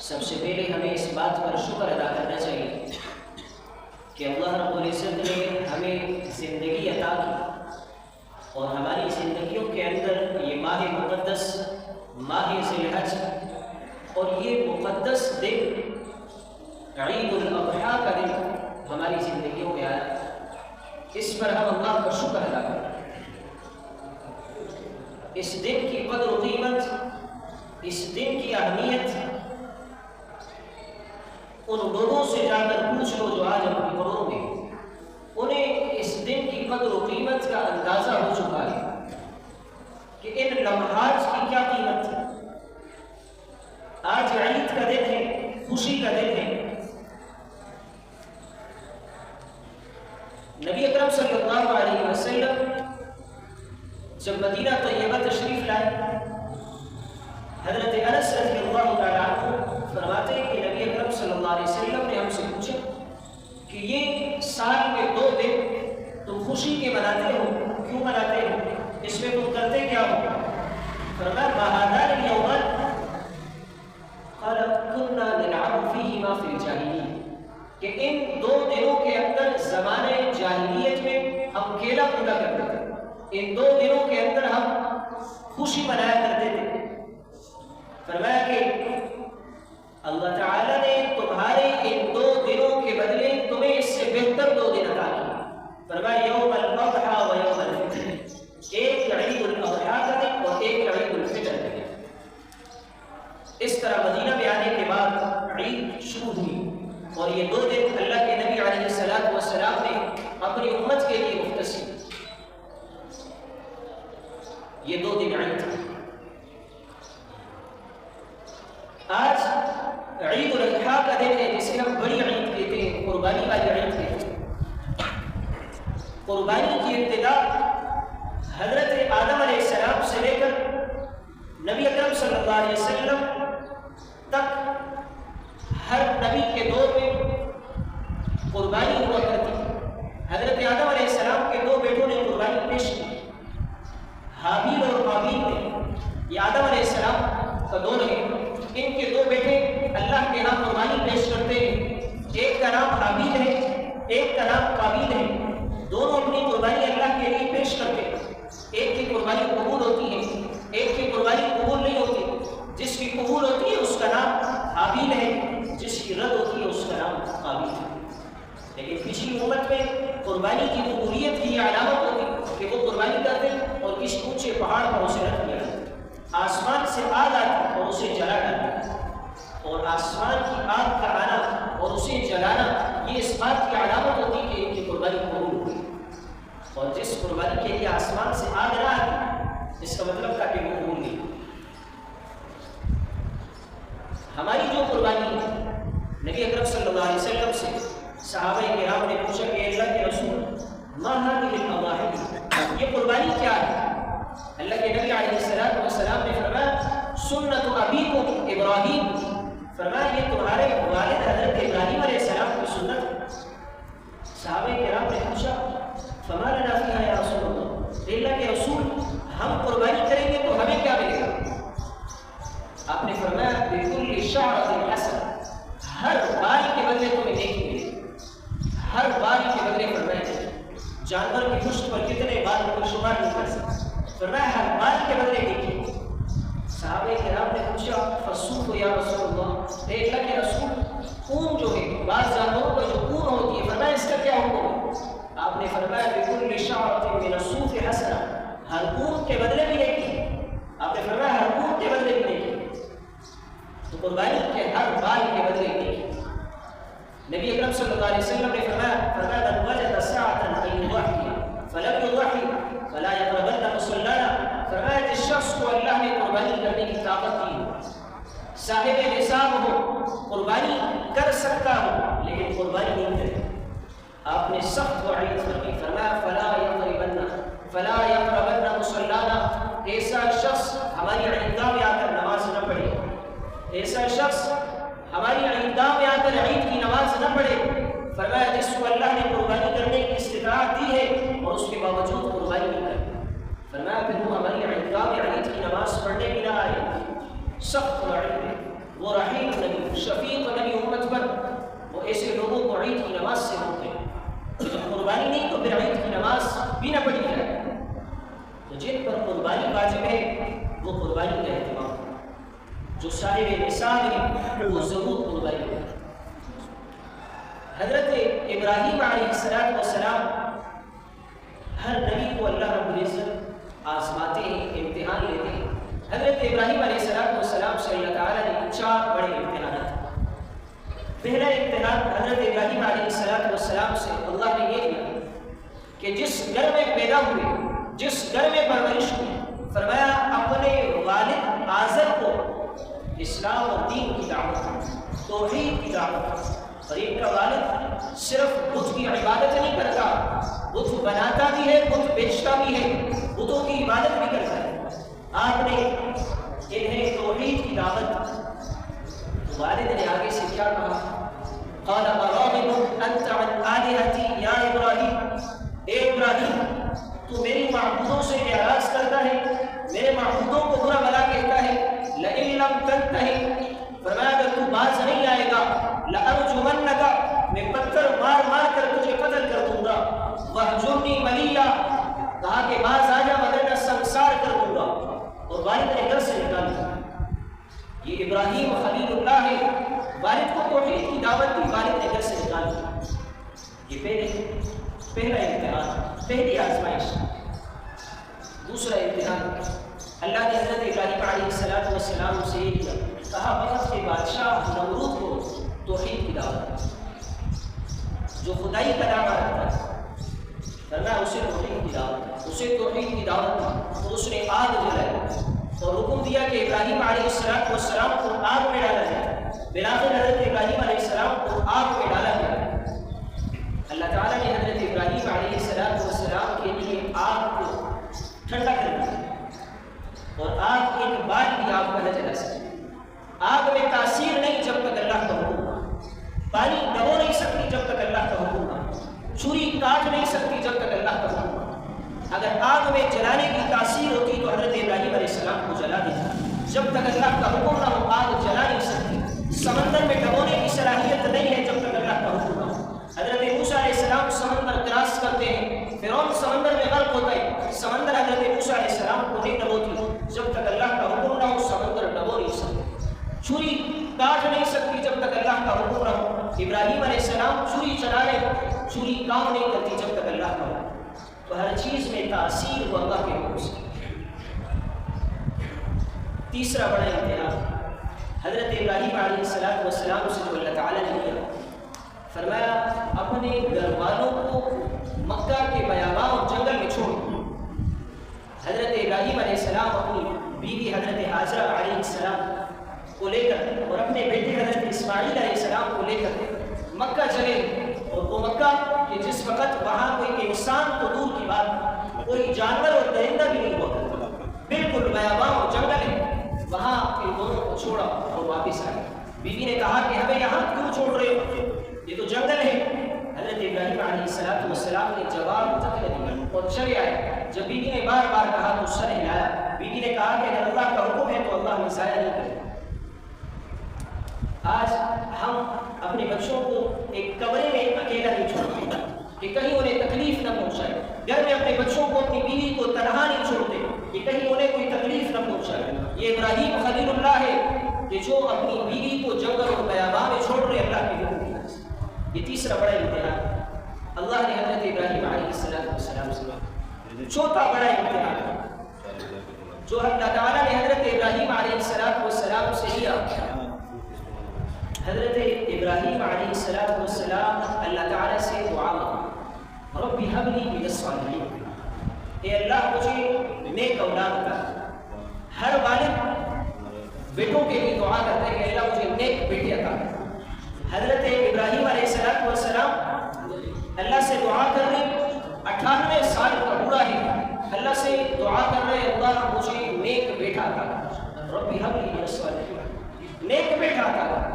سب سے پہلے ہمیں اس بات پر شکر ادا کرنا چاہیے کہ اللہ رب العزت نے ہمیں زندگی عطا کی اور ہماری زندگیوں کے اندر یہ ماہ مقدس ماہ ذی الحج اور یہ مقدس دن عید الاضحیٰ کا دن ہماری زندگیوں میں آیا۔ اس پر ہم اللہ کا شکر ادا کریں۔ اس دن کی قدر و قیمت، اس دن کی اہمیت ان لوگوں سے جا کر پوچھ لو جو آج اپنی قبروں میں، انہیں اس دن کی قدر و قیمت کا اندازہ ہو چکا ہے کہ ان لمحات کی کیا قیمت ہے۔ آج عید کا دن ہے، خوشی کا دن ہے۔ نبی اکرم صلی اللہ علیہ وسلم جب مدینہ طیبہ تشریف لائے، حضرت انس رضی اللہ تعالیٰ عنہ فرماتے ہیں کہ نبی اکرم صلی اللہ علیہ وسلم نے ہم سے پوچھا کہ یہ سال میں 2 دن تم خوشی کے مناتے ہو، کیوں مناتے ہو؟ اس میں تم کرتے کیا ہو؟ فرمایا ما هذان اليومان قال كنا نلعب فيهما في الجاهلیہ، کہ ان 2 دنوں کے اندر زمانے جاہلیت میں ہم کھیلا کودا کرتے تھے، ان 2 دنوں کے اندر ہم خوشی منایا کرتے تھے۔ فرمایا کہ اللہ تعالیٰ نے تمہارے ان 2 دنوں کے بدلے تمہیں اس سے بہتر 2 دن عطا کیے۔ فرمایا یوم الاضحیٰ و یوم الفطر، ایک عید الاضحیٰ کا دن اور ایک عید الفطر کا دن۔ اس طرح مدینہ میں آنے کے بعد عید شروع ہوئی اور یہ 2 دن اللہ کے نبی علیہ السلام نے اپنی امت کے لیے مختص کیے۔ یہ 2 دن عید تھے۔ آج عید الاضحیٰ کا دن ہے جسے ہم بڑی عید کہتے ہیں، قربانی والی عید کہتے ہیں۔ قربانی کی ابتدا حضرت آدم علیہ السلام سے لے کر نبی اکرم صلی اللہ علیہ وسلم تک ہر نبی کے دور میں قربانی ہوا کرتی۔ حضرت آدم علیہ السلام کے 2 بیٹوں نے قربانی پیش کی، حابیل اور قابیل نے۔ یہ آدم علیہ السلام کا دور ہے، ان کے 2 بیٹے اللہ کے ہاں قربانی پیش کرتے ہیں۔ ایک کا نام حابیل ہے، ایک کا نام قابیل ہے۔ دونوں اپنی قربانی اللہ کے لیے پیش کرتے ہیں۔ ایک کی قربانی قبول ہوتی ہے، ایک کی قربانی قبول نہیں ہوتی۔ جس کی قبول ہوتی ہے اس کا نام حابیل ہے، جس کی رد ہوتی ہے اس کا نام قابیل ہے۔ لیکن پچھلی امت میں قربانی کی قبولیت کی یہ علامت ہوتی کہ وہ قربانی کرتے اور کسی اونچے پہاڑ پر اسے رکھ دیا جاتا، آسمان سے آگ آتی اور اسے جلا ڈالتا، اور آسمان کی آگ کا آنا اور اسے جلانا یہ اس بات کی علامت ہوتی کہ ان کی قربانی قبول ہوئی۔ اور جس قربانی کے لیے آسمان سے آگ نہ آتی، اس کا مطلب تھا کہ وہ قبول نہیں۔ ہماری جو قربانی ہے، نبی اکرم صلی اللہ علیہ وسلم سے صحابہ کرام نے پوچھا کہ اللہ کے رسول ما هذه الاضاحی، یہ قربانی کیا ہے؟ اللہ کے نبی علیہ السلام نے فرمایا سنت ابیکم ابراہیم، فرمایا یہ تمہارے والد حضرت ابراہیم علیہ السلام کی سنت ہے۔ صحابہ کرام نے پوچھا فما لنا فیہا یا رسول اللہ، اللہ کے رسول ہم قربانی کریں گے تو ہمیں کیا ملے گا؟ آپ نے فرمایا بکل شعرۃ حسنہ، ہر بال کے بدلے تمہیں نیکی ملے گی، ہر بال کے بدلے۔ فرمایا جانور کی پشت پر کتنے بال کو شمار نہیں کر سکتے، فرمایا ہر بال کے بدلے نیکی۔ صحابہ کرام نے پوچھا فصوف یا رسول اللہ، اے اللہ کے رسول اون جو ہے، بعض جانوروں کا جو اون ہوتی ہے، فرمایا اس کا کیا حکم ہے؟ آپ نے فرمایا بکل شعرۃ من الصوف حسنہ، ہر اون کے بدلے بھی نیکی۔ آپ نے فرمایا ہر اون کے بدلے بھی نیکی۔ تو قربانی کے ہر بال کے بدلے نیکی۔ نبی اکرم صلی اللہ علیہ وسلم نے فرمایا من وجد ساعة ان يضحي فلم يضحي فلا يقربن مصلانا، فرمایا جس شخص کو اللہ نے قربانی کرنے کی طاقت دی ہو، صاحب نصاب ہو، قربانی کر سکتا ہو لیکن قربانی نہیں کرے، آپ نے سخت وعید فرمائی، فرمایا فلا يقربن مصلانا، ایسا شخص ہماری عیدگاہ میں آ کر نماز نہ پڑھے، ایسا شخص ہماری عیدگاہ میں آ کر عید کی نماز نہ پڑھے۔ فرمایا جس کو اللہ نے قربانی کرنے کی استطاعت دی ہے اور اس کے باوجود قربانی نہیں کرے، فرمایا پھر وہ ہماری عیدگاہ میں عید کی نماز پڑھنے بھی نہ آئے۔ سخت وعید ہے۔ وہ رحیم نبی، شفیق نبی امت پر، وہ ایسے لوگوں کو عید کی نماز سے روکتے ہیں۔ جب قربانی نہیں تو پھر عید کی نماز بھی نہ پڑھی جائے۔ تو جن پر قربانی واجب ہے وہ قربانی کا اہتمام کریں، جو صاحب نصاب ہے وہ ضرور قربانی کریں۔ حضرت ابراہیم علیہ السلام ہر نبی کو اللہ رب العزت آزماتے ہیں، امتحان لیتے ہیں۔ حضرت ابراہیم علیہ السلام سے اللہ تعالیٰ نے 4 بڑے امتحانات۔ پہلا امتحان حضرت ابراہیم علیہ السلام سے اللہ نے یہ کیا کہ جس گھر میں پیدا ہوئے، جس گھر میں پرورش ہوئی، فرمایا اپنے والد آزر کو اسلام اور دین کی دعوت، توحید کی دعوت۔ اور ان کا والد صرف بت کی عبادت نہیں کرتا، بت بناتا بھی ہے، بت بیچتا بھی ہے، بتوں کی عبادت بھی کرتا ہے۔ آپ نے انہیں توحید کی دعوت، والد نے آگے سے کیا کہا؟ قال اراغب انت عن آلہتی یا ابراہیم، اے ابراہیم تو میری معبودوں سے اعراض کرتا ہے، میرے معبودوں کو برا بھلا کہتا ہے۔ لئن لم تنتہی، فرمایا اگر تو باز نہیں آئے گا، لأرجمنک، میں پتھر مار مار کر تجھے قتل کر دوں گا۔ وہجرنی ملیا، کہا کہ باز آ جا وگرنہ سنسار کر دوں گا، اور والد نے گھر سے نکال دیا۔ یہ ابراہیم خلیل اللہ ہے، والد کو توحید کی دعوت دی، والد نے گھر سے نکال دیا۔ یہ پہلا امتحان، پہلی آزمائش۔ دوسرا امتحان اللہ نے حضرت ابراہیم علیہ السلام سے یہ کیا، کہا وقت کے بادشاہ نمرود کو توحید کی دعوت، جو خدائی کا دعویٰ رکھتا ہے، فرمایا اسے توحید کی دعوت، اسے توحید کی دعوت دی، اور اس نے آگ جلائی اور حکم دیا کہ ابراہیم علیہ السلام کو آگ میں ڈالا جائے۔ بلاخر حضرت ابراہیم علیہ السلام کو آگ میں ڈالا گیا۔ اللہ تعالیٰ نے حضرت ابراہیم علیہ السلام کے لیے آگ کو ٹھنڈا کر دیا، اور آگ ایک بار بھی آگ کا نہ جلا سکتی۔ آگ میں تاثیر نہیں جب تک اللہ کا حکم نہ، پانی ڈبو نہیں سکتی جب تک اللہ کا حکم نہ، چھری کاٹ نہیں سکتی جب تک اللہ کا حکم نہ۔ اگر آگ میں جلانے کی تاثیر ہوتی تو حضرت ابراہیم علیہ السلام کو جلا دیتا، جب تک اللہ کا حکم نہ ہو آگ جلا نہیں سکتی۔ سمندر میں ڈبونے کی صلاحیت نہیں ہے جب تک اللہ کا حکم نہ ہو۔ حضرت موسیٰ علیہ السلام سمندر کراس کرتے ہیں، فرعون سمندر میں غرق ہوتا ہے، سمندر حضرت موسیٰ علیہ السلام کو نہیں ڈبوتی، جب تک اللہ کا حکم نہ ہو سمندر ڈبو نہیں سکتا۔ چھری کاٹ نہیں سکتی جب تک اللہ کا حکم نہ ہو۔ ابراہیم علیہ السلام چھری چلا رہے، چھری کام نہیں کرتی جب تک اللہ کا حکم۔ تو ہر چیز میں تاثیر ہو اللہ کے حکم سے۔ تیسرا بڑا امتحان حضرت ابراہیم علیہ السلام سے جو اللہ تعالیٰ نے کیا، فرمایا اپنے گھر والوں کو مکہ کے بیاباں اور جنگل میں چھوڑ۔ حضرت ابراہیم علیہ السلام اپنی بیوی حضرت حاجرہ علیہ السلام کو لے کر اور اپنے بیٹے حضرت اسماعیل علیہ السلام کو لے کر مکہ چلے، اور وہ مکہ کہ جس وقت وہاں کوئی انسان تو دور کی بات، کوئی جانور اور درندہ بھی نہیں ہوا، بالکل بیاباں اور جنگل ہے، وہاں ان دونوں کو چھوڑا اور واپس آئے۔ بیوی نے کہا کہ ہمیں یہاں کیوں چھوڑ رہے ہو، یہ تو جنگل ہے۔ حضرت ابراہیم علیہ السلام نے جواب تک نہ دیا اور چلے آئے۔ جب بیوی نے بار بار کہا تو سر ہلایا۔ بیوی نے کہا کہ اگر اللہ کا حکم ہے تو اللہ ہمیں ضائع نہیں کرے۔ آج ہم اپنے بچوں کو ایک کمرے میں اکیلا نہیں چھوڑتے کہ کہیں انہیں تکلیف نہ پہنچائے، گھر میں اپنے بچوں کو اپنی بیوی کو تنہا نہیں چھوڑتے کہ کہیں انہیں کوئی تکلیف نہ پہنچائے۔ یہ ابراہیم خلیل اللہ ہے کہ جو اپنی بیوی کو جنگل اور بیاباں میں چھوڑ رہے اللہ کے حکم کی وجہ سے۔ یہ تیسرا بڑا امتحان اللہ نے حضرت ابراہیم علیہ السلام سے۔ چوتھا بڑا امتحان جو اللہ تعالیٰ نے حضرت ابراہیم علیہ السلام سے لیا، حضرت ابراہیم علیہ السلام اللہ تعالیٰ سے دعا مانگی، رب ہب لی من الصالحین، اے اللہ مجھے نیک اولاد کا۔ ہر والد بیٹوں کے لیے دعا کرتے ہیں کہ اللہ مجھے نیک بیٹی عطا کر۔ حضرت ابراہیم علیہ السلام اللہ سے دعا کر رہے، 98 سال کا بوڑھا ہے، اللہ سے دعا کر رہے اللہ مجھے نیک بیٹا عطا کر، رب ہب لی من الصالحین، نیک بیٹا عطا کر۔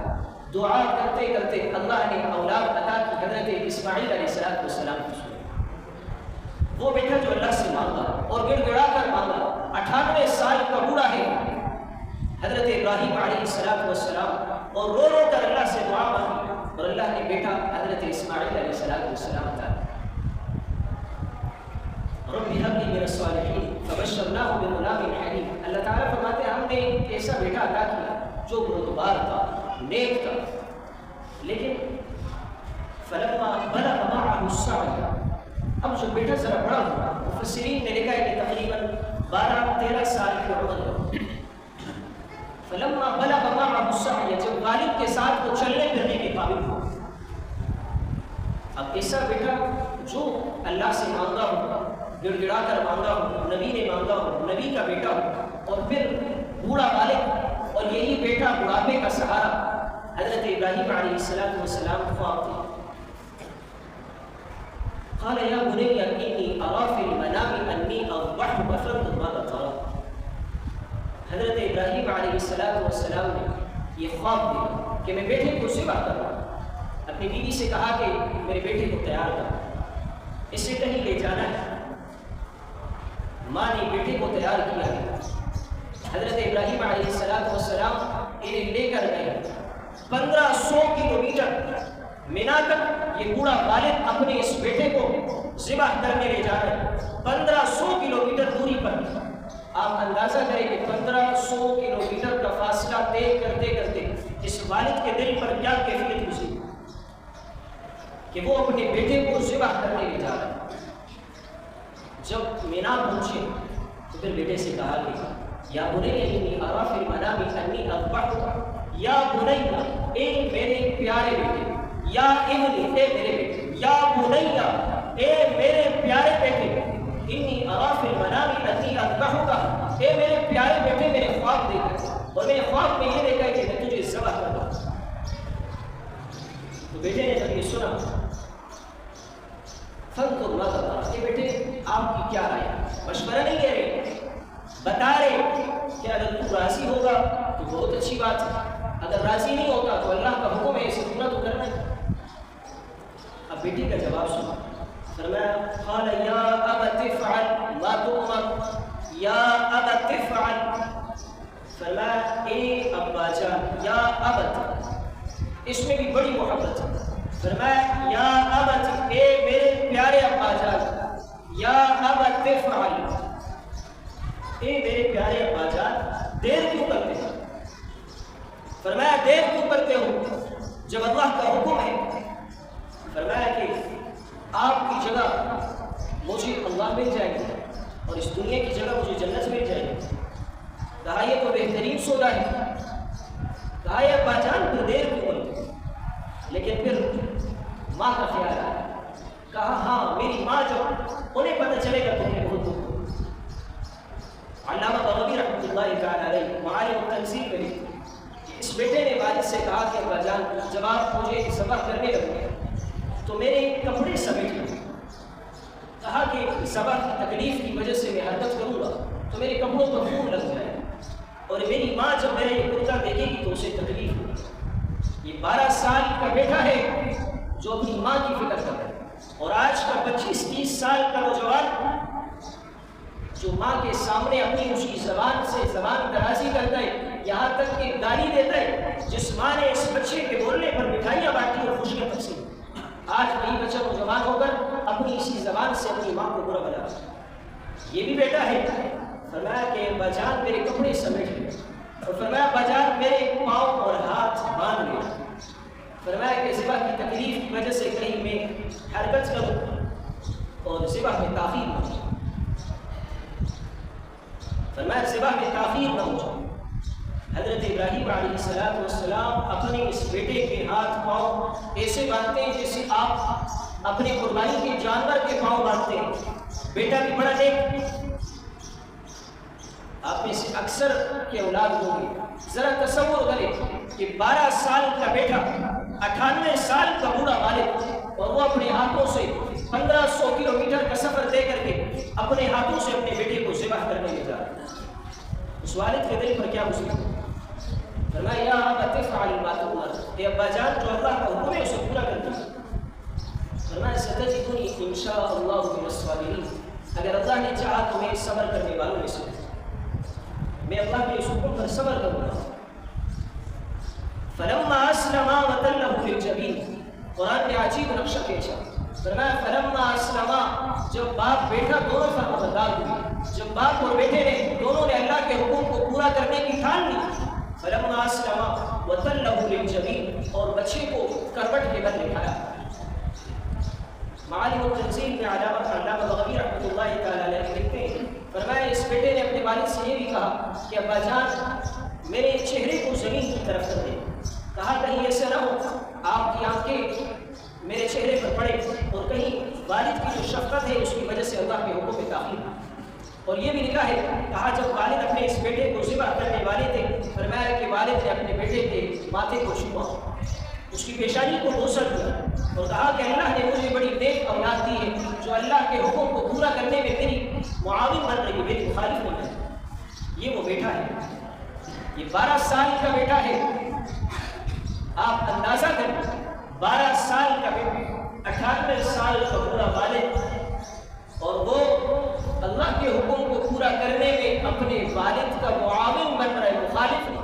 دعا کرتے کرتے اللہ نے اولاد عطا کی، حضرت اسماعیل علیہ السلام کو سنا۔ وہ بیٹا جو اللہ سے مانگا اور گڑ گڑا کر مانگا، 98 سال کا بوڑھا ہے، حضرت ابراہیم علیہ السلام اور رو رو کر اللہ سے دعا مانگی اور اللہ نے بیٹا حضرت اسماعیل علیہ السلام عطا رب هب لي من الصالحين فبشرناه بغلام حليم. اللہ تعالیٰ فرماتے ہیں ہم نے ایک ایسا بیٹا عطا کیا جو بردبار تھا، نیک تھا، لیکن فلما بلغ معه السعي، اب جو بیٹا ذرا بڑا ہوا، مفسرین نے لکھا ہے کہ تقریباً 12-13 سال کی عمر ہو. فلما بلغ معه السعي، جب والد کے ساتھ وہ چلنے پھرنے کے قابل ہو. اب ایسا بیٹا جو اللہ سے مانگا ہو، گڑ گڑا کر مانگا ہو، نبی نے مانگا ہو، نبی کا بیٹا ہو، اور پھر بوڑھا والد اور یہی بیٹا بڑھاپے کا سہارا. حضرت ابراہیم علیہ السلام خواب تھے. قال یا بنی انی ارا فی المنام انی اذبحک فانظر ماذا ترى. حضرت ابراہیم علیہ السلام نے یہ خواب دیکھا کہ میں بیٹے کو ذبح کر رہا ہوں. اپنی بیوی سے کہا کہ میرے بیٹے کو تیار کر، اسے کہیں لے جانا ہے. ماں نے بیٹے کو تیار کیا ہے. حضرت ابراہیم علیہ السلام انہیں لے کر گئے 1500 کلومیٹر مینا تک. یہ بوڑھا والد اپنے اس بیٹے کو ذبح کرنے لے جا رہے ہیں 1500 کلومیٹر دوری پر. آپ اندازہ کریں کہ 1500 کلومیٹر کا فاصلہ طے کرتے کرتے اس والد کے دل پر کیا کیفیت گزری کہ وہ اپنے بیٹے کو ذبح کرنے لے جا رہے ہیں. جب مینا پہنچے تو پھر بیٹے سے کہا کہ یا بنی انی ارا فی المنام انی اذبحک، یا بنی اے میرے پیارے بیٹے، یا ابنی اے میرے بیٹے، یا بنی اے میرے پیارے بیٹے، انی ارا فی المنام انی اذبحک، اے میرے پیارے بیٹے میرے خواب دیکھا اور میرے خواب میں یہ دیکھا کہ میں تجھے ذبح کر دوں. تو بیٹے نے جب یہ سنا فانظر ماذا ترى، کہ بیٹے آپ کی کیا رائے، مشورہ نہیں دے رہے، بتا رہے کہ اگر تو راضی ہوگا تو بہت اچھی بات ہے، اگر راضی نہیں ہوگا تو اللہ کا حکم ہے اسے پورا تو کرنا ہے. اب بیٹی کا جواب سنا. فرمایا قال یا ابت افعل ما تؤمر، یا ابت افعل. فرمایا اے ابا جان، یا ابت، اس میں بھی بڑی محبت ہے. فرمایا یا ابت، اے میرے پیارے ابا جان، یا ابت افعل، اے میرے پیارے ابا جان دیر کیوں کرتے ہو. فرمایا دیر کیوں کرتے ہو جب اللہ کا حکم ہے. فرمایا کہ آپ کی جگہ مجھے اللہ مل جائے گی اور اس دنیا کی جگہ مجھے جنت مل جائے گی. کہا یہ تو بہترین سودا ہے. کہا یہ ابا جان تو دیر کیوں کرتے ہو. لیکن پھر ماں کا خیال آیا. کہا ہاں میری ماں جو انہیں پتہ چلے گا تم نے بہت دکھ. علامہ بغوی رحمۃ اللہ تعالی علیہ معالم التنزیل میں اس بیٹے نے والد سے کہا کہ ابا جان جب آپ مجھے ذبح کرنے لگے تو میرے کپڑے سمیٹ لیں. کہا کہ ذبح کی تکلیف کی وجہ سے میں حرکت کروں گا تو میرے کپڑوں پر خون لگ جائے اور میری ماں جب میرا یہ کرتا دیکھے گی تو اسے تکلیف ہوگی. یہ 12 سال کا بیٹا ہے جو اپنی ماں کی فکر کر رہا ہے، اور آج کا 25-30 سال کا نوجوان جو ماں کے سامنے اپنی اسی زبان سے زبان درازی کرتا ہے، یہاں تک کہ گالی دیتا ہے. جس ماں نے اس بچے کے بولنے پر مٹھائیاں بانٹی اور خوشیاں تقسیم، آج وہی بچہ نوجوان ہو کر اپنی اسی زبان سے اپنی ماں کو برا بنا. یہ بھی بیٹا ہے. فرمایا کہ بجان میرے کپڑے سمیٹ لے، اور فرمایا بجان میرے پاؤں اور ہاتھ باندھ لے. فرمایا کہ ذبح کی تکلیف کی وجہ سے کہیں میں حرکت کروں اور ذبح میں تاخیر نہ ہو. فرمایا ذبح میں تاخیر نہ ہو. حضرت ابراہیم علیہ السلام اپنے اس بیٹے کے ہاتھ پاؤں ایسے باندھتے ہیں جیسے آپ اپنے قربانی کے جانور کے پاؤں باندھتے ہیں. بیٹا بھی بڑا نیک. آپ میں سے اکثر کے اولاد ہوں گے. ذرا تصور کریں کہ 12 سال کا بیٹا 98 سال کا بوڑھا والد، اور وہ اپنے ہاتھوں سے 1500 کلومیٹر کا سفر طے کر کے اپنے ہاتھوں سے اپنے بیٹے کو ذبح کرنے لے جا رہا ہے. اس والد کے دل پر کیا گزری؟ فرمایا یا ابت افعل ما تؤمر، اے ابا جان جو اللہ کا حکم ہے اسے پورا کر دیجیے. فرمایا ستجدنی ان شاء اللہ من الصابرین، اگر اللہ نے چاہا تو میں صبر کرنے والوں میں سے. میں اللہ کے اس حکم پر صبر کروں گا۔ فلما اسلما وتلہ للجبین، قرآن نے عجیب نقشہ کھینچا، فرمایا فلما اسلما، جب باپ بیٹا دونوں فرمانبردار ہوئے، جب باپ اور بیٹے نے دونوں نے اللہ کے حکم کو پورا کرنے کی ٹھان لی، فلما اسلما وتلہ للجبین، اور بچے کو کروٹ کے بل لٹھایا۔ معالم التنزیل میں علامہ بغوی رحمۃ اللہ تعالیٰ علیہ لکھتے ہیں، فرمایا اس بیٹے نے اپنے والد سے یہ بھی کہا کہ ابا جان میرے چہرے کو زمین کی طرف کر دے، کہا کہیں ایسا نہ ہو آپ کی آنکھیں میرے چہرے پر پڑے اور کہیں والد کی جو شفقت ہے اس کی وجہ سے اللہ کے حکم میں داخل ہو۔ اور یہ بھی لکھا ہے، کہا جب والد اپنے اس بیٹے کو ذبح کرنے والے تھے، فرمایا کہ والد نے اپنے بیٹے کے ماتھے کو چھوا، اس کی پیشانی کو بوسہ دیا اور کہا کہ اللہ نے مجھے بڑی نیک اولاد دی ہے جو اللہ کے حکم کو پورا کرنے میں میری معاون بن رہی ہے، میری مخالف بن رہی ہے۔ یہ وہ بیٹا ہے، یہ 12 سال کا بیٹا ہے۔ آپ اندازہ کریں 12 سال کا بیٹا، 98 سال کا پورا والد، اور وہ اللہ کے حکم کو پورا کرنے میں اپنے والد کا معاون بن رہا ہے، مخالف نہیں۔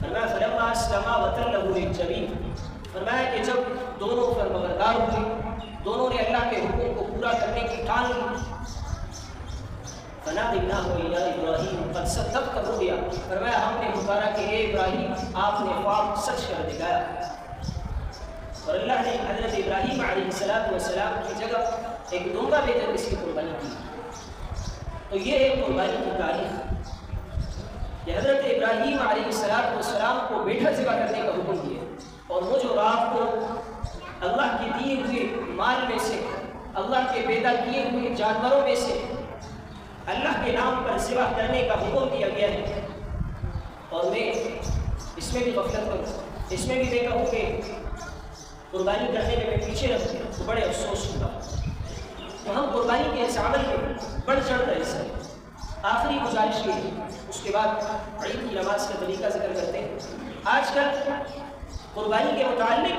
فرمایا فلما اسلما وتلہ للجبین، فرمایا کہ جب دونوں فرمانبردار ہوئے، دونوں نے اللہ کے حکم کو پورا کرنے کی ٹھان لی، فنادیناہ یا ابراہیم قد صدقت الرؤیا، فرمایا ہم نے پکارا کہ اے ابراہیم آپ نے خواب سچ کر دکھایا۔ اور اللہ نے حضرت ابراہیم علیہ السلام کی جگہ ایک دونگا لے کر اس کی قربانی کی۔ تو یہ ایک قربانی کی تاریخ کہ حضرت ابراہیم علیہ السلام کو بیٹا ذبح کرنے کا حکم دیا، اور مجھ اور آپ کو اللہ کے دیے ہوئے مال میں سے، اللہ کے پیدا کیے ہوئے جانوروں میں سے اللہ کے نام پر ذبح کرنے کا حکم دیا گیا ہے۔ اور میں اس میں بھی غفلت کروں، اس میں بھی دیکھا ہوں کہ قربانی کرنے میں پیچھے رہتے ہیں تو بڑے افسوس ہوگا۔ تو ہم قربانی کے اس عمل میں بڑھ چڑھ کر حصہ لیں۔ آخری گزارش یہ ہے، اس کے بعد عید کی نماز کا طریقہ ذکر کرتے ہیں۔ آج کل قربانی کے متعلق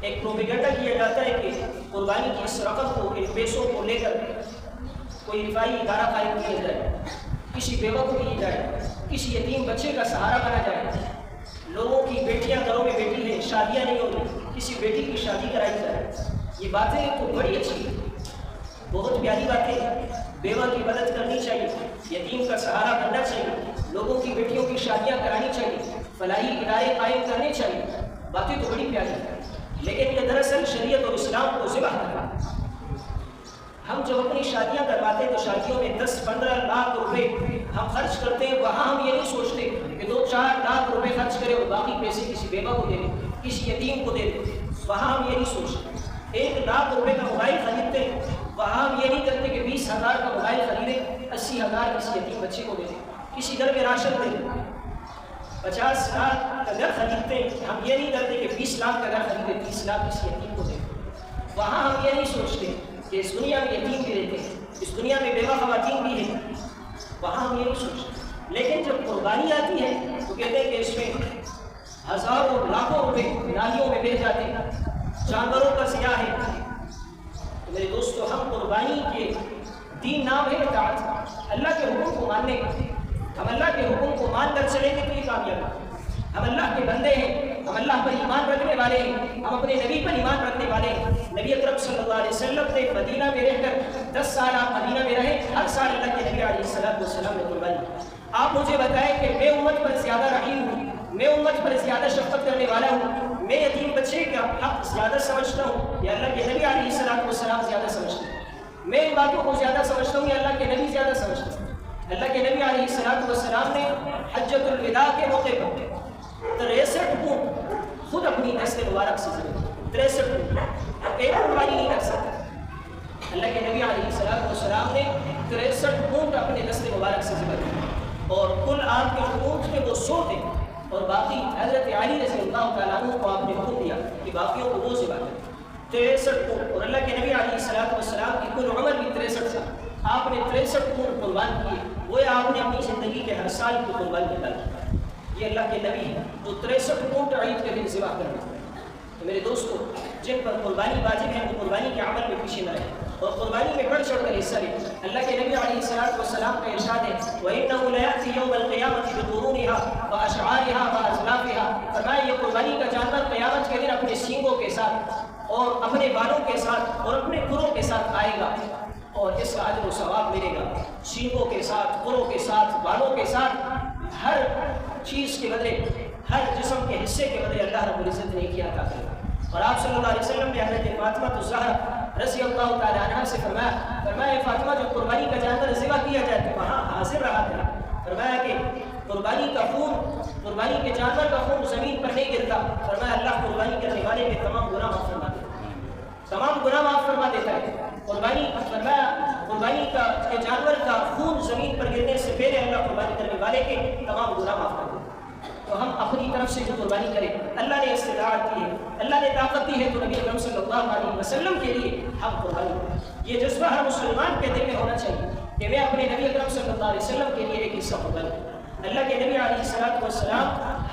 ایک پروپیگنڈا کیا جاتا ہے کہ قربانی کی اس رقم کو، ان پیسوں کو لے کر کوئی رفائی ادارہ قائم کیا جائے، کسی بیوہ کو دی جائے، کسی یتیم بچے کا سہارا بنا جائے، لوگوں کی بیٹیاں گھروں میں بیٹی ہیں، شادیاں نہیں ہو رہی، کسی بیٹی کی شادی کرائی جائے۔ یہ باتیں تو بڑی اچھی ہیں، بہت پیاری باتیں ہیں، بیوہ کی مدد کرنی چاہیے، یتیم کا سہارا بننا چاہیے، لوگوں کی بیٹیوں کی شادیاں کرانی چاہیے، فلاحی ادارے قائم کرنے چاہیے، باتیں تو بڑی پیاری ہیں، لیکن یہ دراصل شریعت اور اسلام کو ذبح کرنا ہے۔ ہم جب اپنی شادیاں کرواتے ہیں تو شادیوں میں 10-15 لاکھ روپے ہم خرچ کرتے ہیں، وہاں ہم یہ نہیں سوچتے کہ 2-4 لاکھ روپے خرچ کریں اور باقی پیسے کسی بیوہ کو دے دیں، کسی یتیم کو دے دیں، وہاں ہم یہ نہیں سوچتے۔ 1 لاکھ روپے کا موبائل خریدتے ہیں، وہاں ہم یہ نہیں کرتے کہ 20,000 کا موبائل خریدیں، 80,000 کسی یتیم بچے کو دے دیں، کسی گھر میں راشن دے دیں۔ 50 لاکھ کا گھر خریدتے ہیں، ہم یہ نہیں کرتے کہ 20 لاکھ کا گھر خریدیں، 30 لاکھ کسی یتیم کو دیں۔ وہاں ہم یہ نہیں سوچتے کہ اس دنیا میں یتیم بھی رہتے ہیں، اس دنیا میں بیوہ خواتین بھی ہیں، وہاں ہم یہ نہیں سوچتے۔ لیکن جب قربانی آتی ہے تو کہتے ہیں کہ اس میں ہزاروں لاکھوں روپے نالیوں میں بہہ جاتے ہیں، جانوروں کا ضیاع ہے۔ تو میرے دوستو، ہم قربانی کے دین نام ہے اطاعت، اللہ کے حکم کو ماننے کا۔ ہم اللہ کے حکم کو مان کر چلیں گے تو یہ کامیاب ہے۔ ہم اللہ کے بندے ہیں، ہم اللہ پر ایمان رکھنے والے ہیں، ہم اپنے نبی پر ایمان رکھنے والے ہیں۔ نبی اکرم صلی اللہ علیہ وسلم نے مدینہ میں رہ کر 10 سال آپ مدینہ میں رہے، ہر سال اللہ کے نبی علیہ السلام نے قربانی کی۔ آپ مجھے بتائیں کہ میں امت پر زیادہ رحیم ہوں، میں امت پر زیادہ شفقت کرنے والا ہوں، میں یتیم بچے کا حق زیادہ سمجھتا ہوں یا اللہ کے نبی علیہ السلام زیادہ سمجھتے ہیں؟ میں ان باتوں کو زیادہ سمجھتا ہوں یا اللہ کے نبی زیادہ سمجھتے ہیں؟ اللہ کے نبی علیہ السلام نے حجۃ الوداع کے موقع پر 63 اونٹ خود اپنی دست مبارک سے ذبح کیے، 63 اونٹ، ایک قربانی نہیں کر سکتا۔ اللہ کے نبی علیہ السلام نے 63 اونٹ اپنے دست مبارک سے ذبح کیے، اور کل آپ کے اونٹ کے وہ 100 تھے، اور باقی حضرت علی رضی اللہ تعالیٰ عنہ کو آپ نے حکم دیا کہ باقیوں کو وہ ذبح کریں۔ 63 اونٹ، اور اللہ کے نبی علیہ السلام کی کل عمر بھی 63 سال، آپ نے 63 اونٹ قربان کیے، وہ آپ نے اپنی زندگی کے ہر سال کی قربانی نکالی۔ یہ اللہ کے نبی ہے جو 63 اونٹ عید کے دن ذبح کرتے ہیں۔ تو میرے دوستو، جن پر قربانی واجب ہے وہ قربانی کے عمل میں پیچھے نہ رہیں۔ اور قربانی میں بڑھ چڑھ کر حصہ لیں۔ اللہ کے نبی علیہ السلام کا ارشاد ہے وَإِنَّهُ لَيَأْتِي يَوْمَ الْقِيَامَةِ بِقُرُونِهَا وَأَشْعَارِهَا وَأَزْلَافِهَا، فرمایا یہ قربانی کا جانور قیامت کے دن اپنے سینگوں کے ساتھ اور اپنے بالوں کے ساتھ اور اپنے کھروں کے ساتھ آئے گا اور اس کا اجر و ثواب ملے گا۔ سینگوں کے ساتھ، کھروں کے ساتھ، بالوں کے ساتھ، ہر چیز کے بدلے، ہر جسم کے حصے کے بدلے اللہ رب العزت نے کیا عطا کرے گا۔ اور آپ صلی اللہ علیہ وسلم نے حضرت فاطمہ الزہرا رضی اللہ تعالی عنہا سے فرمایا فاطمہ جو قربانی کا جانور ذبح کیا جائے تو وہاں حاضر رہا تھا۔ فرمایا کہ قربانی کا خون، قربانی کے جانور کا خون زمین پر نہیں گرتا۔ فرمایا اللہ قربانی کرنے والے کے تمام گناہ معاف فرما دیتا ہے، تمام گناہ معاف فرما دیتا ہے۔ فرمایا قربانی کا جانور کا خون زمین پر گرنے سے پہلے اللہ قربانی کرنے والے کے تمام گناہ معاف کر دیتا ہے۔ تو ہم اپنی طرف سے جو قربانی کریں، اللہ نے استطاعت دی ہے، اللہ نے طاقت دی ہے، تو نبی اکرم صلی اللہ علیہ وسلم کے لیے ہم قربانی کریں۔ یہ جذبہ ہر مسلمان کے دل میں ہونا چاہیے کہ میں اپنے نبی اکرم صلی اللہ علیہ وسلم کے لیے ایک حصہ قربانی کروں۔ اللہ کے نبی علیہ السلام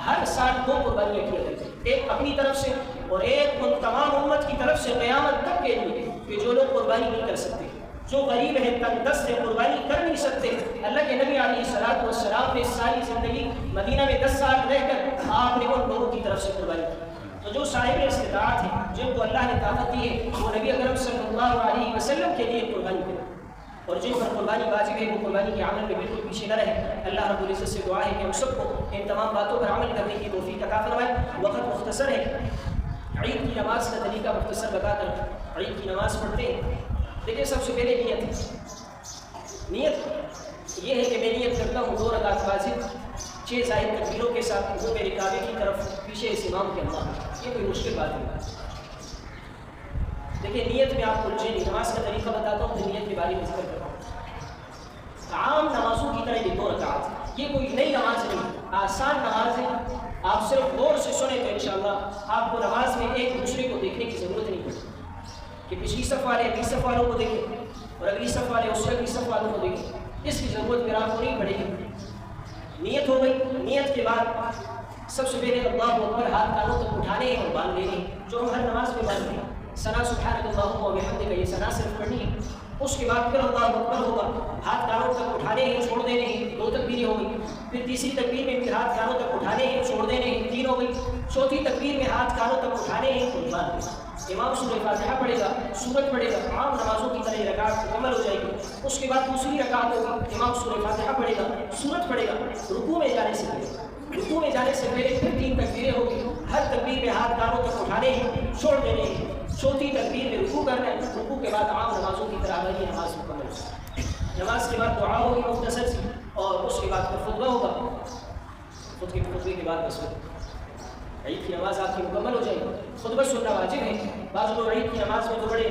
ہر سال 2 قربانیاں کیا کرتے ہیں، ایک اپنی طرف سے اور ایک ان تمام امت کی طرف سے قیامت تک کے لیے کہ جو لوگ قربانی نہیں کر سکتے، جو غریب ہیں، تنگ دست ہیں، قربانی کر نہیں سکتے۔ اللہ کے نبی علیہ السلام نے ساری زندگی مدینہ میں 10 سال رہ کر آپ نے ان لوگوں کی طرف سے قربانی کی۔ تو جو صاحب استطاعت ہیں، جن کو اللہ نے طاقت دی ہے، وہ نبی اکرم صلی اللہ علیہ وسلم کے لیے قربانی کریں، اور جن پر قربانی واجب ہے وہ قربانی کے عمل میں بالکل پیچھے نہ رہے۔ اللہ رب العزت سے دعا ہے کہ ہم سب کو ان تمام باتوں پر عمل کرنے کی توفیق عطا فرمائے۔ وقت مختصر ہے، عید کی نماز کا طریقہ مختصر بتا کر عید کی نماز پڑھتے ہیں۔ دیکھیں سب سے پہلے نیت یہ ہے کہ میں نیت کرتا ہوں 2 رکعت واجب 6 زائد تکبیروں کے ساتھ منہ میرے کعبے کی طرف پیچھے اس امام کے اللہ۔ یہ کوئی مشکل بات نہیں۔ دیکھیں نیت میں آپ کو نماز کا طریقہ بتاتا ہوں، تو نیت کے بارے میں ذکر کرتا ہوں۔ عام نمازوں کی طرح یہ 2 رکعت، یہ کوئی نئی نماز نہیں، آسان نماز ہے۔ آپ صرف غور سے سنیں تو انشاءاللہ آپ کو نماز میں ایک دوسرے کو دیکھنے کی ضرورت نہیں پڑتی کہ پچھلی صف والے اگلی صف والوں کو دیکھیں اور اگلی صف والے اس سے اگلی صف والوں کو دیکھیں، اس کی ضرورت پھر آپ کو نہیں پڑے گی۔ نیت ہو گئی، نیت کے بعد سب سے پہلے اللہ اکبر ہاتھ کانوں تک اٹھانے ہیں اور باندھ لینے ہیں، جو ہم ہر نماز میں باندھتے ہیں۔ ثنا سبحانک اللہم و بحمدک، یہ ثنا صرف پڑھنی ہے۔ اس کے بعد پھر اللہ اکبر ہوگا، ہاتھ کانوں تک اٹھانے ہیں، چھوڑ دینے ہیں، 2 تکبیریں ہو گئی۔ پھر تیسری تکبیر میں پھر ہاتھ کانوں تک اٹھانے ہیں، چھوڑ دینے ہیں، 3 ہو گئی۔ چوتھی تکبیر میں ہاتھ کانوں تک اٹھانے ہیں اور باندھ دینے۔ امام سورہ فاتحہ پڑھے گا، سورت پڑھے گا، عام نمازوں کی طرح رکعت مکمل ہو جائے گی۔ اس کے بعد دوسری رکعت ہوگی، امام سورہ فاتحہ پڑھے گا، سورت پڑھے گا، رکوع میں جانے سے پہلے پھر 3 تکبیریں ہوگی۔ ہر تکبیر میں ہاتھ کانوں تک اٹھانے ہیں، چھوڑ دینے ہیں۔ چوتھی تکبیر میں رکوع کرنا ہے، رکوع کے بعد عام نمازوں کی طرح ہماری نماز مکمل ہوگی۔ نماز کے بعد دعا ہوگی مختصر سی، اور اس کے بعد پھر خطبہ ہوگا۔ خطبے کے بعد بس عید کی نماز آپ کی مکمل ہو جائے گی۔ خطبہ سننا واجب ہے۔ بعض لوگ عید کی نماز میں تو بڑے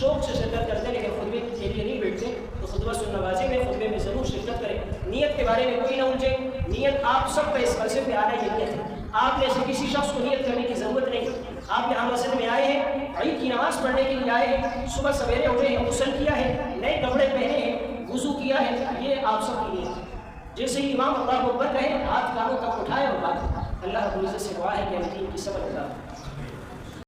شوق سے شرکت کرتے ہیں لیکن خطبے کے لیے نہیں بیٹھتے، تو خطبہ سننا واجب ہے، خطبے میں ضرور شرکت کریں۔ نیت کے بارے میں کوئی نہ الجھے، نیت آپ سب کا اس مسجد میں آنا یہ نیت ہے۔ آپ میں سے کسی شخص کو نیت کرنے کی ضرورت نہیں۔ آپ یہاں مسجد میں آئے ہیں، عید کی نماز پڑھنے کے لیے آئے ہیں، صبح سویرے اٹھے ہیں، غسل کیا ہے، نئے کپڑے پہنے ہیں، وضو کیا ہے، یہ آپ سب کی نیت ہے۔ جیسے ہی امام اللہ اکبر کہے، ہاتھ کانوں تک اٹھائے اور بات۔ اللہ رب العزت سے دعا ہے کہ ہمیں دین کی سمجھ عطا فرمائے۔